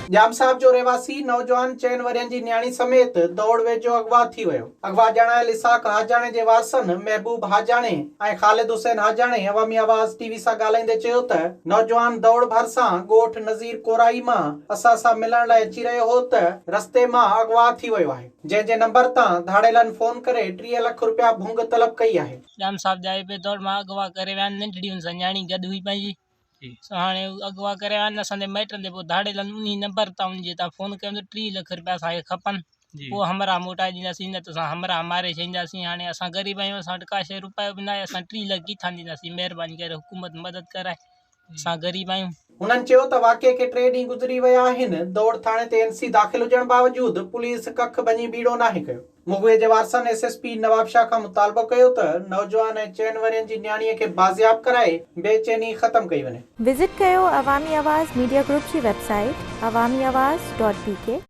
जाम साहब जो रहवासी नौजवान चैन वरियन जी न्याणी समेत दौड़ वेझो अगवा थी वियो। अगवा ॼाणायल इसाक हाजाणे जे वारसनि महबूब हाजाणे ऐं ख़ालिद हुसैन हाजाणे अवामी आवाज़ टीवी सां ॻाल्हाईंदे चयो त नौजवान दौड़ भरिसां ॻोठ नज़ीर कोराई मां असां सां मिलण लाइ अची रहियो हो त रस्ते मां अगवा थी वियो आहे, जंहिंजे नंबर तां धाड़ेलनि फोन करे 30 लाख रुपया भुंग तलब कई आहे। जाम साहब जाए पे दौड़ मां अगवा करे विया नंढड़ियुनि सां न्याणी गॾु हुई पंहिंजी। हाणे अगवा करे विया असांजे माइटनि ते पोइ धाड़ेलनि उन नंबर तां उन जे तां फोन कयो त 30 लाख रुपया असांखे खपनि, पोइ हमरा मोटाए ॾींदासीं, न त असां हमरा मारे छॾींदासीं। हाणे असां ग़रीब आहियूं, असां वटि का शइ रुपयो बि न आहे, असां 30 लाख किथां ॾींदासीं? महिरबानी करे हुकूमत मदद कराए, असां ग़रीब आहियूं। हुननि चयो त वाक़िए खे 3 ॾींहं गुज़री विया आहिनि। दौड़ थाणे ते एनसी दाख़िल हुजण बावजूद पुलिस कख बनी बीड़ो नाहे कयो। मुगवे जे वारसनि एसएसपी नवाब शाह खां मुतालबो कयो त नौजवान ऐं चैन वरियन जी न्याणीअ खे बाज़ियाब कराए बेचैनी ख़त्म कई वञे। विजिट कयो अवामी आवाज़ मीडिया ग्रुप जी वेबसाइट awamiawaz.pk